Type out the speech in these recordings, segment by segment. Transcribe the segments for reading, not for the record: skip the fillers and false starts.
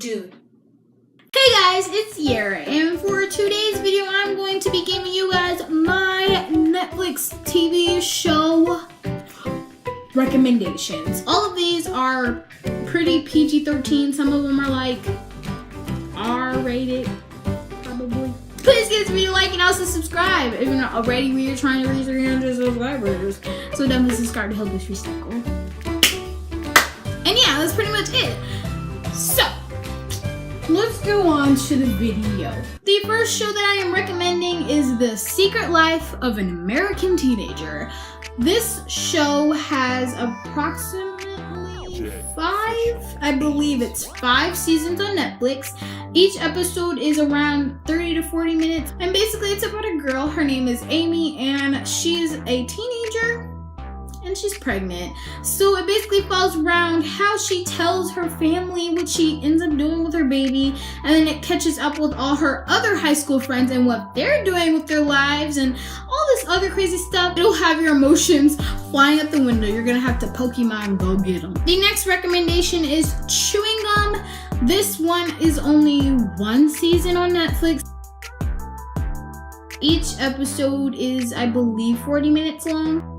Dude. Hey guys, it's cier, and for today's video, I'm going to be giving you guys my Netflix TV show recommendations. All of these are pretty PG-13. Some of them are like R-rated, probably. Please give this video a like and also subscribe if you're not already. We are trying to reach 300 subscribers, so definitely subscribe to help us recycle. And yeah, that's pretty much it. So, let's go on to the video. The first show that I am recommending is The Secret Life of an American Teenager. This show has approximately five seasons on Netflix. Each episode is around 30 to 40 minutes. And basically it's about a girl. Her name is Amy, and she's a teenager and she's pregnant. So it basically falls around how she tells her family what she ends up doing with her baby, and then it catches up with all her other high school friends and what they're doing with their lives and all this other crazy stuff. It'll have your emotions flying out the window. You're gonna have to Pokemon go get them. The next recommendation is Chewing Gum. This one is only one season on Netflix. Each episode is, I believe, 40 minutes long.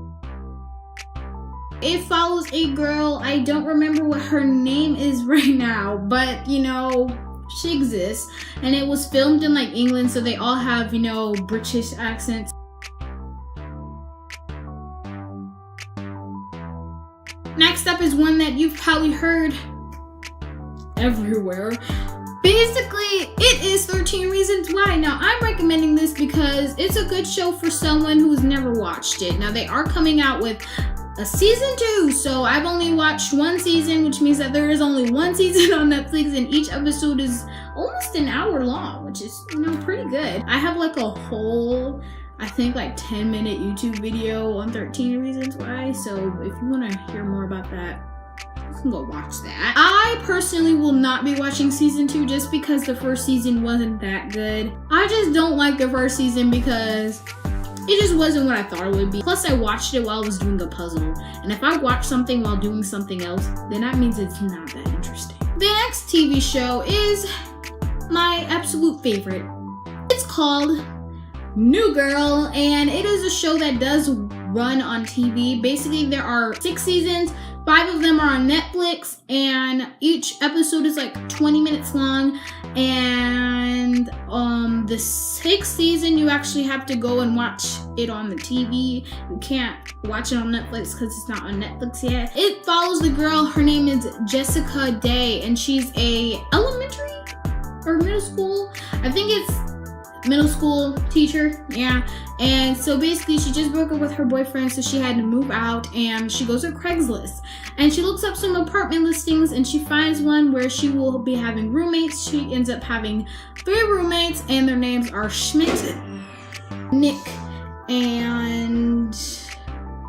It follows a girl. I don't remember what her name is right now, but you know, she exists. And it was filmed in like England, so they all have, you know, British accents. Next up is one that you've probably heard everywhere. Basically, it is 13 Reasons Why. Now, I'm recommending this because it's a good show for someone who's never watched it. Now, they are coming out with a season 2, so I've only watched one season, which means that there is only one season on Netflix, and each episode is almost an hour long, which is, you know, pretty good. I have like a whole, I think like 10-minute YouTube video on 13 Reasons Why, so if you want to hear more about that, you can go watch that. I personally will not be watching season 2 just because the first season wasn't that good. I just don't like the first season because it just wasn't what I thought it would be. Plus, I watched it while I was doing a puzzle. And if I watch something while doing something else, then that means it's not that interesting. The next TV show is my absolute favorite. It's called New Girl, and it is a show that does run on TV. Basically, there are 6 seasons. 5 of them are on Netflix, and each episode is like 20 minutes long. And the 6th season, you actually have to go and watch it on the TV. You can't watch it on Netflix because it's not on Netflix yet. It follows the girl. Her name is Jessica Day, and she's a elementary or middle school, I think it's middle school teacher, yeah. And so basically she just broke up with her boyfriend, so she had to move out, and she goes to Craigslist and she looks up some apartment listings, and she finds one where she will be having roommates. She ends up having 3 roommates, and their names are Schmidt, Nick, and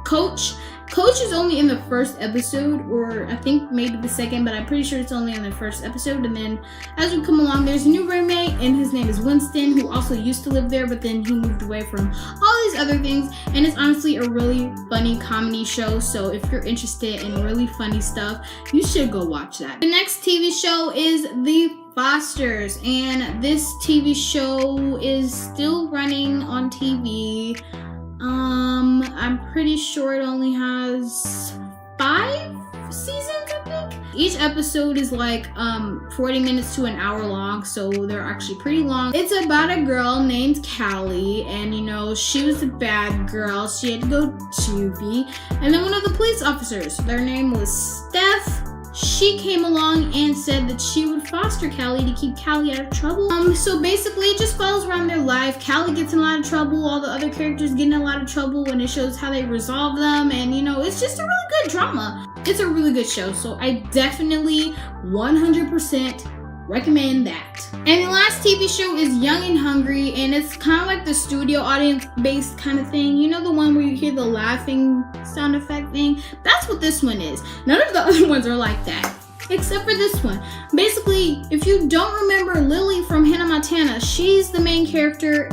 Coach. Coach is only in the first episode, or I think maybe the second, but I'm pretty sure it's only in the first episode. And then as we come along, there's a new roommate, and his name is Winston, who also used to live there, but then he moved away from all these other things. And it's honestly a really funny comedy show, so if you're interested in really funny stuff, you should go watch that. The next TV show is The Fosters, and this TV show is still running on TV. I'm pretty sure it only has 5 seasons, I think. Each episode is like 40 minutes to an hour long, so they're actually pretty long. It's about a girl named Callie, and you know, she was a bad girl. She had to go juvie, and then one of the police officers, their name was Steph, she came along and said that she would foster Callie to keep Callie out of trouble. So basically it just follows around their life. Callie gets in a lot of trouble, all the other characters get in a lot of trouble, and it shows how they resolve them, and you know, it's just a really good drama. It's a really good show, so I definitely 100% recommend that. And the last TV show is Young and Hungry, and it's kind of like the studio audience based kind of thing. You know, the one where you hear the laughing sound effect thing? That's what this one is. None of the other ones are like that, except for this one. Basically, if you don't remember Lily from Hannah Montana, she's the main character,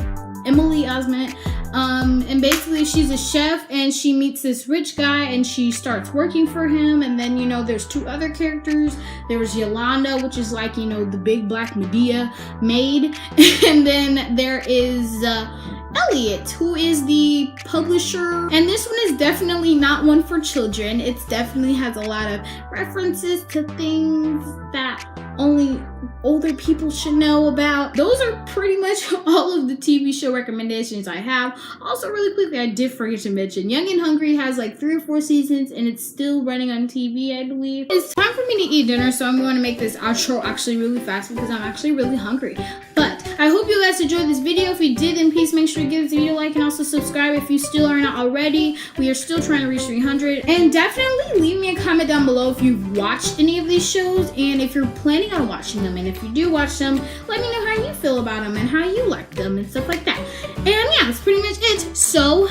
Emily Osment. And basically she's a chef and she meets this rich guy and she starts working for him. And then, you know, there's two other characters. There's Yolanda, which is like, you know, the big black Medea maid. And then there is Elliot, who is the publisher. And this one is definitely not one for children. It definitely has a lot of references to things that only older people should know about. Those are pretty much all of the TV show recommendations I have. Also, really quickly, I did forget to mention Young and Hungry has like 3 or 4 seasons and it's still running on TV, I believe. It's time for me to eat dinner, so I'm going to make this outro actually really fast because I'm actually really hungry. But I hope you guys enjoyed this video. If you did, then please make sure to give this video a like and also subscribe if you still are not already. We are still trying to reach 300. And definitely leave me a comment down below if you've watched any of these shows and if you're planning on watching them. And if you do watch them, let me know how you feel about them and how you like them and stuff like that. And yeah, that's pretty much it. So